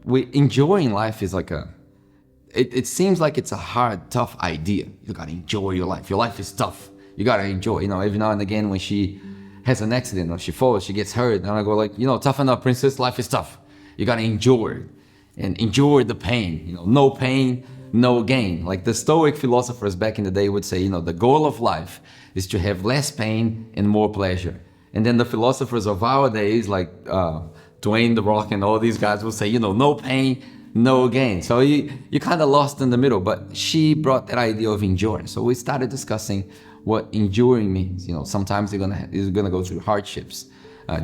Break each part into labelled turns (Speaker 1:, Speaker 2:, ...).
Speaker 1: we enjoying life is like it seems like it's a hard, tough idea. You gotta enjoy your life. Your life is tough. You gotta enjoy. Every now and again when she has an accident or she falls, she gets hurt, and I go like, toughen up, princess. Life is tough. You gotta enjoy it and enjoy the pain. No pain, no gain. Like the Stoic philosophers back in the day would say, the goal of life is to have less pain and more pleasure. And then the philosophers of our days, like Dwayne The Rock and all these guys, will say, no pain, no gain. So you kind of lost in the middle. But she brought that idea of enduring. So we started discussing what enduring means. Sometimes you're gonna go through hardships.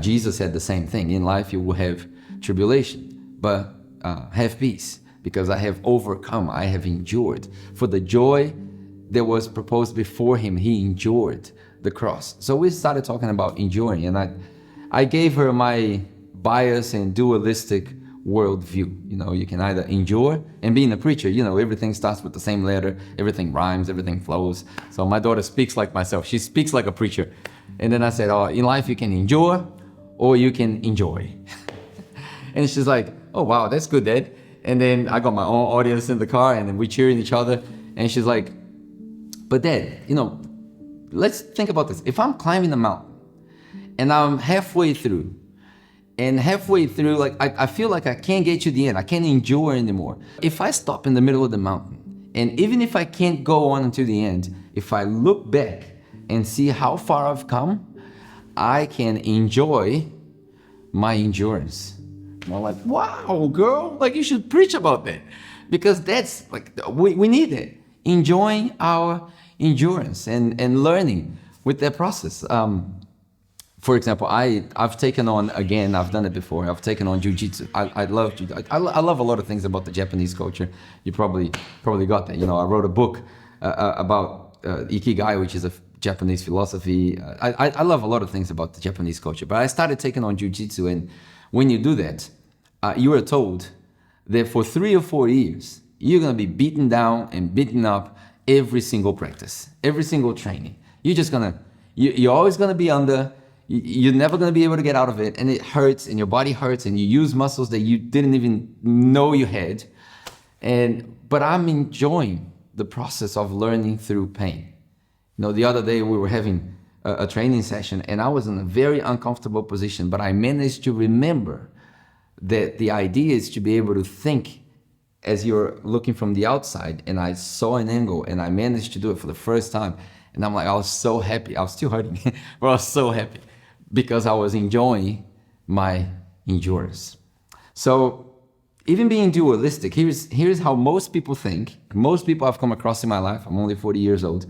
Speaker 1: Jesus said the same thing. In life you will have tribulation, but have peace, because I have overcome, I have endured. For the joy that was proposed before him, he endured the cross. So we started talking about enduring, and I gave her my bias and dualistic worldview. You can either endure, and being a preacher, everything starts with the same letter, everything rhymes, everything flows. So my daughter speaks like myself. She speaks like a preacher. And then I said, in life you can endure or you can enjoy. And she's like, oh wow, that's good, Dad. And then I got my own audience in the car, and then we cheering each other. And she's like, but Dad, let's think about this. If I'm climbing a mountain and I'm halfway through, like I feel like I can't get to the end, I can't endure anymore. If I stop in the middle of the mountain, and even if I can't go on until the end, if I look back and see how far I've come, I can enjoy my endurance. And I'm like, wow, girl, like you should preach about that, because that's like, we need it. Enjoying our endurance and learning with that process. For example, I've taken on, again, I've done it before, I've taken on jiu-jitsu. I love jiu-jitsu. I love a lot of things about the Japanese culture. You probably got that. I wrote a book about Ikigai, which is a Japanese philosophy. I love a lot of things about the Japanese culture, but I started taking on jiu-jitsu, and when you do that, you are told that for 3 or 4 years, you're gonna be beaten down and beaten up every single practice, every single training. You're always gonna be under. You're never going to be able to get out of it, and it hurts, and your body hurts, and you use muscles that you didn't even know you had. But I'm enjoying the process of learning through pain. The other day we were having a training session, and I was in a very uncomfortable position, but I managed to remember that the idea is to be able to think as you're looking from the outside, and I saw an angle, and I managed to do it for the first time. And I'm like, I was so happy. I was still hurting, but I was so happy, because I was enjoying my endurance. So even being dualistic, here's how most people think. Most people I've come across in my life, I'm only 40 years old,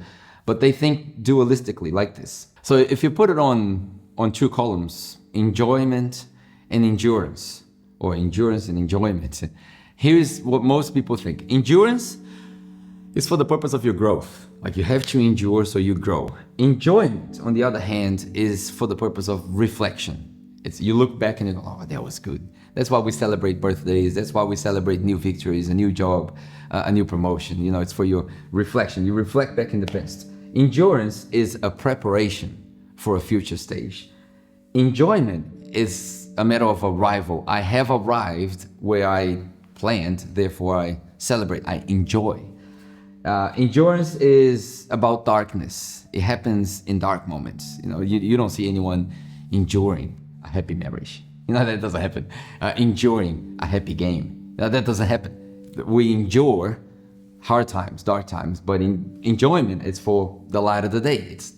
Speaker 1: but they think dualistically like this. So if you put it on 2 columns, enjoyment and endurance, or endurance and enjoyment, here's what most people think. Endurance is for the purpose of your growth. Like you have to endure so you grow. Enjoyment, on the other hand, is for the purpose of reflection. It's you look back and you go, oh, that was good. That's why we celebrate birthdays. That's why we celebrate new victories, a new job, a new promotion. It's for your reflection. You reflect back in the past. Endurance is a preparation for a future stage. Enjoyment is a matter of arrival. I have arrived where I planned, therefore I celebrate, I enjoy. Endurance is about darkness. It happens in dark moments. You don't see anyone enduring a happy marriage. That doesn't happen. Enduring a happy game. That doesn't happen. We endure hard times, dark times, but enjoyment is for the light of the day. It's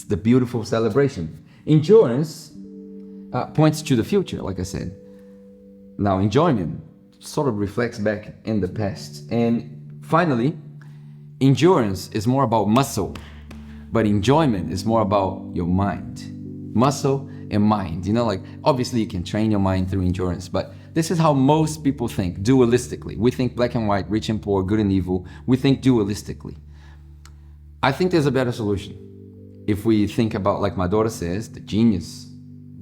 Speaker 1: the beautiful celebration. Endurance points to the future, like I said. Now, enjoyment sort of reflects back in the past. And finally, endurance is more about muscle, but enjoyment is more about your mind. Muscle and mind. Obviously you can train your mind through endurance, but this is how most people think, dualistically. We think black and white, rich and poor, good and evil. We think dualistically. I think there's a better solution. If we think about, like my daughter says, the genius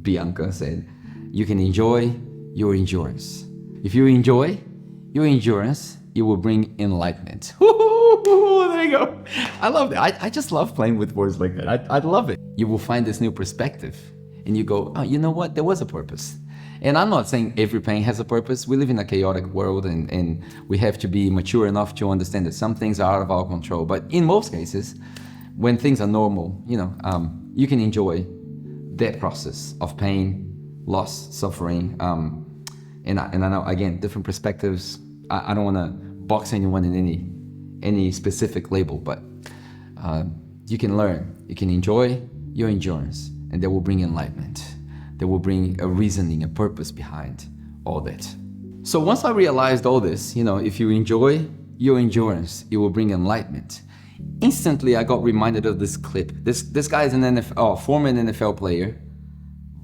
Speaker 1: Bianca said, you can enjoy your endurance. If you enjoy your endurance, it will bring enlightenment. There you go. I love that. I just love playing with words like that. I love it. You will find this new perspective, and you go, oh, you know what? There was a purpose. And I'm not saying every pain has a purpose. We live in a chaotic world, and we have to be mature enough to understand that some things are out of our control. But in most cases, when things are normal, you can enjoy that process of pain, loss, suffering. And I know, again, different perspectives. I don't want to box anyone in any specific label, but you can learn, you can enjoy your endurance, and that will bring enlightenment. That will bring a reasoning, a purpose behind all that. So once I realized all this, if you enjoy your endurance, it will bring enlightenment. Instantly, I got reminded of this clip. This guy is an former NFL player,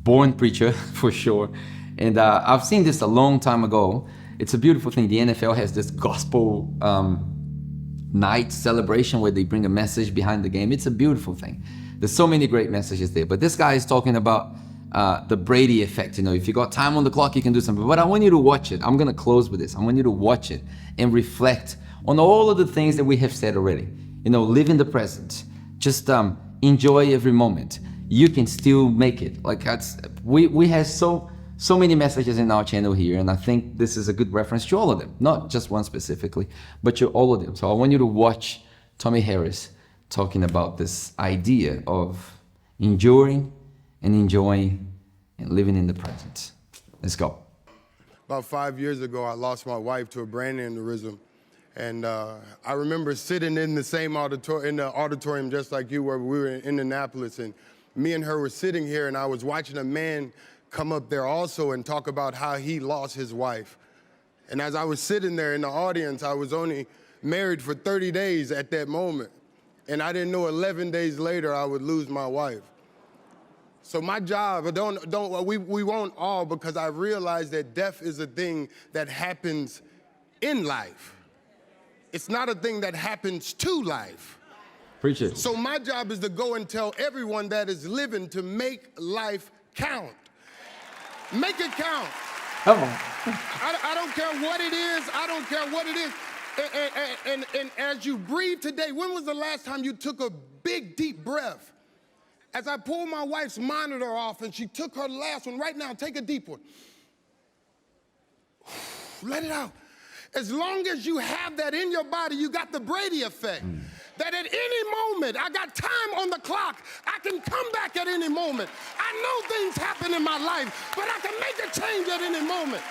Speaker 1: born preacher for sure. And I've seen this a long time ago. It's a beautiful thing. The NFL has this gospel night celebration where they bring a message behind the game. It's a beautiful thing. There's so many great messages there. But this guy is talking about the Brady effect. If you got time on the clock, you can do something. But I want you to watch it. I'm going to close with this. I want you to watch it and reflect on all of the things that we have said already. Live in the present. Just enjoy every moment. You can still make it. We have so many messages in our channel here, and I think this is a good reference to all of them. Not just one specifically, but to all of them. So I want you to watch Tommy Harris talking about this idea of enduring and enjoying and living in the present. Let's go.
Speaker 2: About 5 years ago, I lost my wife to a brain aneurysm. And I remember sitting in the same auditorium just like you were. We were in Indianapolis, and me and her were sitting here, and I was watching a man come up there also and talk about how he lost his wife. And as I was sitting there in the audience, I was only married for 30 days at that moment. And I didn't know 11 days later I would lose my wife. So my job, we won't all, because I realized that death is a thing that happens in life. It's not a thing that happens to life.
Speaker 1: Preach it.
Speaker 2: So my job is to go and tell everyone that is living to make life count. Make it count.
Speaker 1: Come on.
Speaker 2: I don't care what it is. I don't care what it is. And as you breathe today, when was the last time you took a big, deep breath? As I pulled my wife's monitor off and she took her last one, right now, take a deep one. Let it out. As long as you have that in your body, you got the Brady effect. That at any moment, I got time on the clock, I can come back at any moment. I know things happen in my life, but I can make a change at any moment.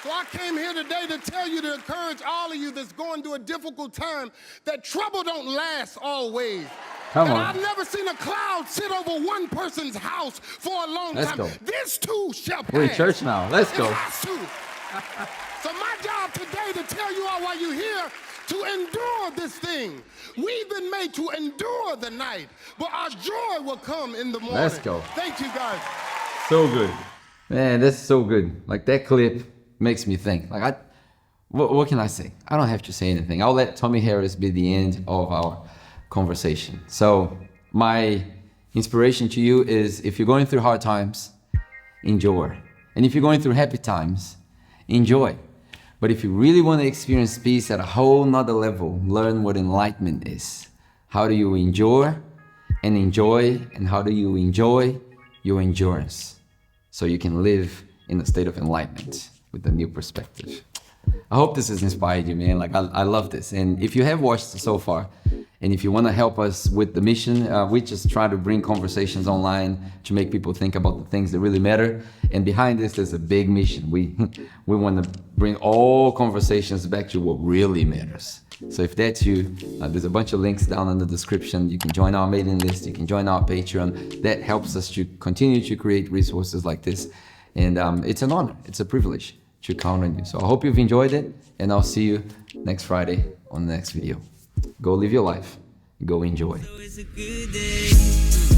Speaker 2: So I came here today to tell you, to encourage all of you that's going through a difficult time, that trouble don't last always.
Speaker 1: Come on.
Speaker 2: I've never seen a cloud sit over one person's house for a long
Speaker 1: Let's
Speaker 2: time.
Speaker 1: go.
Speaker 2: This too shall pass.
Speaker 1: We're in church now. Let's go.
Speaker 2: It has to. So my job today to tell you all while you're here to endure this thing. We've been made to endure the night, but our joy will come in the morning.
Speaker 1: Let's go.
Speaker 2: Thank you, guys.
Speaker 1: So good. Man, that's so good. That clip makes me think. What can I say? I don't have to say anything. I'll let Tommy Harris be the end of our conversation. So my inspiration to you is, if you're going through hard times, endure. And if you're going through happy times, enjoy. But if you really want to experience peace at a whole nother level, learn what enlightenment is. How do you endure and enjoy, and how do you enjoy your endurance so you can live in a state of enlightenment with a new perspective. I hope this has inspired you, man. I love this. And if you have watched so far, and if you want to help us with the mission, we just try to bring conversations online to make people think about the things that really matter. And behind this, there's a big mission. We want to bring all conversations back to what really matters. So if that's you, there's a bunch of links down in the description. You can join our mailing list. You can join our Patreon. That helps us to continue to create resources like this. And it's an honor. It's a privilege to count on you. So I hope you've enjoyed it, and I'll see you next Friday on the next video. Go live your life. Go enjoy.
Speaker 3: So it's a good day.